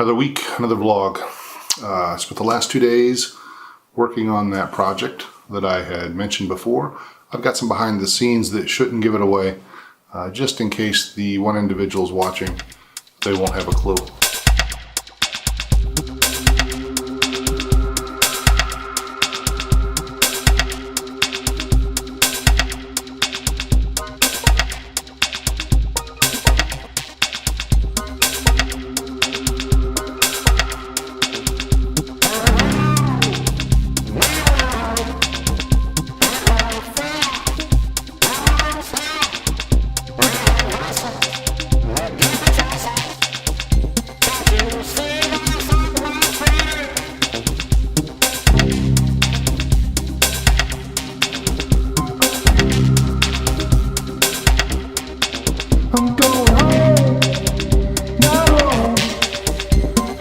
Another week, another vlog. Spent the last 2 days working on that project that I had mentioned before. I've got some behind the scenes that shouldn't give it away, just in case the one individual's watching, they won't have a clue. I'm going home, not alone.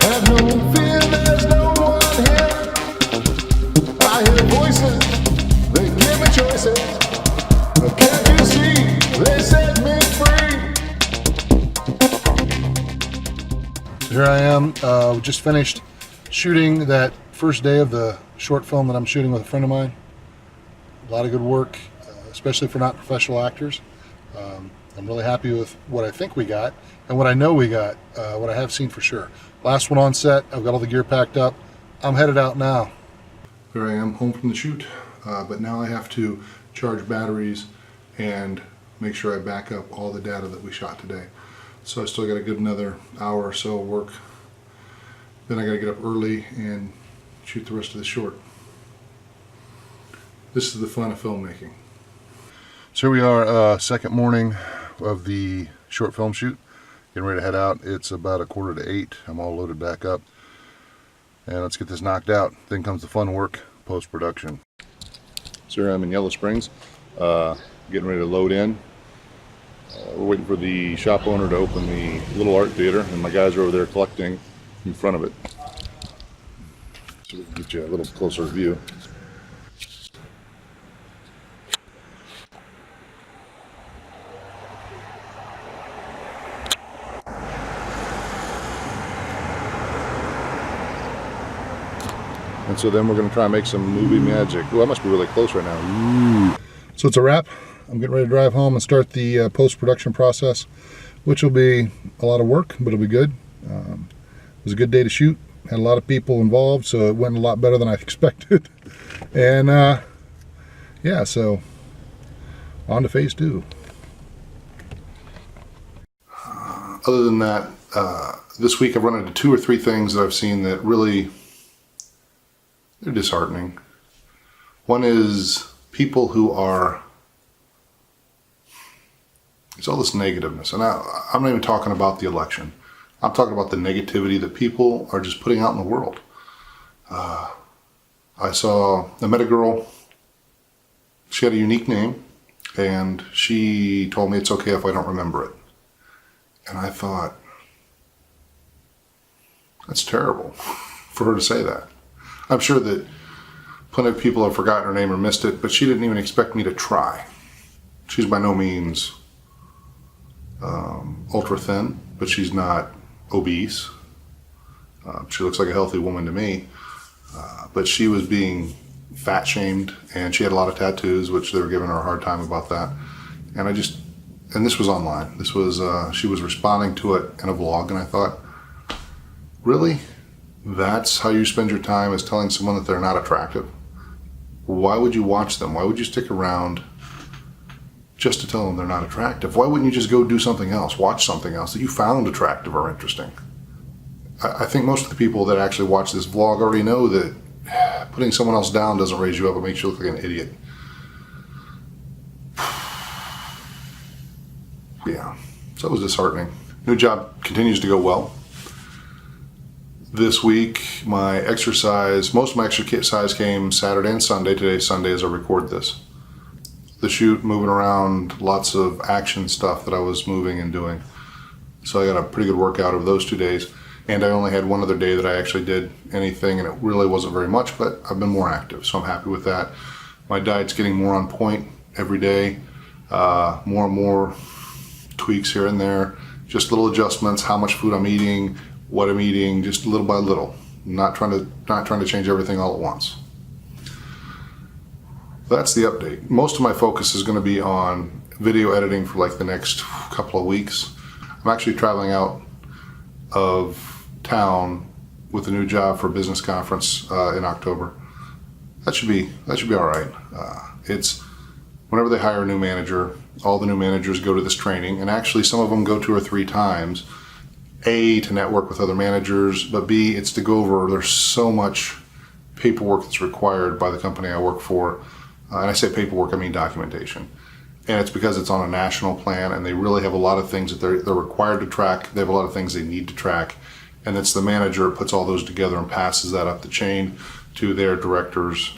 Have no fear, there's no one here. I hear voices, they give me choices. Can't you see, they set me free. Here I am, we just finished shooting that first day of the short film that I'm shooting with a friend of mine. A lot of good work, especially for not professional actors. I'm really happy with what I think we got and what I know we got, what I have seen for sure. Last one on set, I've got all the gear packed up. I'm headed out now. Here I am home from the shoot, but now I have to charge batteries and make sure I back up all the data that we shot today. So I still got a good another hour or so of work. Then I got to get up early and shoot the rest of the short. This is the fun of filmmaking. So here we are, second morning of the short film shoot. Getting ready to head out. It's about 7:45. I'm all loaded back up. And let's get this knocked out. Then comes the fun work, post-production. So here I'm in Yellow Springs, getting ready to load in. We're waiting for the shop owner to open the little art theater, and my guys are over there collecting in front of it. So we can get you a little closer view. And so then we're going to try and make some movie magic. Oh, I must be really close right now. Ooh. So it's a wrap. I'm getting ready to drive home and start the post-production process, which will be a lot of work, but it'll be good. It was a good day to shoot. Had a lot of people involved, so it went a lot better than I expected. And yeah, so on to phase 2. Other than that, this week I've run into 2 or 3 things that I've seen that really, they're disheartening. One is people who are, it's all this negativeness, and I'm not even talking about the election. I'm talking about the negativity that people are just putting out in the world. I met a girl, she had a unique name, and she told me it's okay if I don't remember it. And I thought, that's terrible for her to say that. I'm sure that plenty of people have forgotten her name or missed it, but she didn't even expect me to try. She's by no means ultra thin, but she's not obese. She looks like a healthy woman to me, but she was being fat shamed, and she had a lot of tattoos, which they were giving her a hard time about that. And and this was online. This was, she was responding to it in a vlog, and I thought, really? That's how you spend your time, is telling someone that they're not attractive? Why would you watch them? Why would you stick around just to tell them they're not attractive? Why wouldn't you just go do something else, watch something else that you found attractive or interesting? I think most of the people that actually watch this vlog already know that putting someone else down doesn't raise you up, it makes you look like an idiot. Yeah, so it was disheartening. New job continues to go well. This week, most of my exercise came Saturday and Sunday. Today's Sunday as I record this. The shoot, moving around, lots of action stuff that I was moving and doing. So I got a pretty good workout over those 2 days. And I only had one other day that I actually did anything, and it really wasn't very much, but I've been more active, so I'm happy with that. My diet's getting more on point every day, more and more tweaks here and there, just little adjustments, how much food I'm eating, what I'm eating, just little by little. Not trying to change everything all at once. That's the update. Most of my focus is going to be on video editing for like the next couple of weeks. I'm actually traveling out of town with a new job for a business conference in October. That should be all right. It's whenever they hire a new manager, all the new managers go to this training, and actually some of them go 2 or 3 times. A, to network with other managers, but B, it's to go over, there's so much paperwork that's required by the company I work for. And I say paperwork, I mean documentation. And it's because it's on a national plan, and they really have a lot of things that they're required to track. They have a lot of things they need to track. And it's the manager who puts all those together and passes that up the chain to their directors,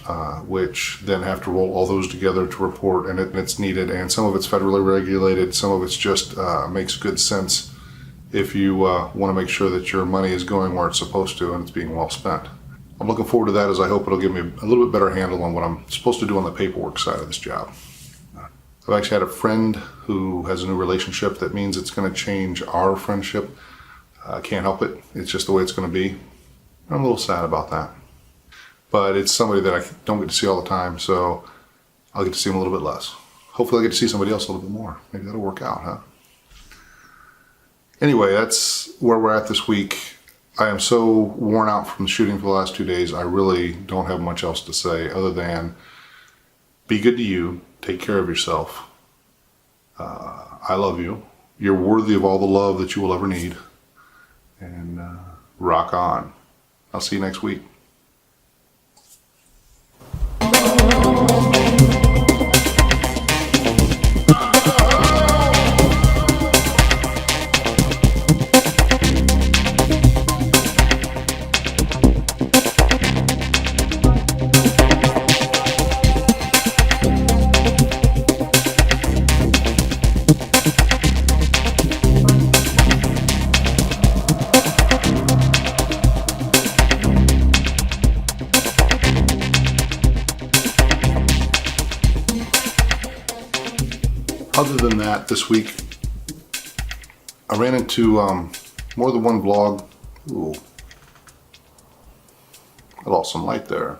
which then have to roll all those together to report, and it's needed. And some of it's federally regulated, some of it's just makes good sense if you want to make sure that your money is going where it's supposed to and it's being well spent. I'm looking forward to that, as I hope it'll give me a little bit better handle on what I'm supposed to do on the paperwork side of this job. I've actually had a friend who has a new relationship that means it's going to change our friendship. I can't help it. It's just the way it's going to be. I'm a little sad about that. But it's somebody that I don't get to see all the time, so I'll get to see him a little bit less. Hopefully I'll get to see somebody else a little bit more. Maybe that'll work out, huh? Anyway, that's where we're at this week. I am so worn out from shooting for the last 2 days, I really don't have much else to say other than be good to you, take care of yourself. I love you. You're worthy of all the love that you will ever need. And rock on. I'll see you next week. Other than that, this week, I ran into more than one vlog. Ooh, I lost some light there.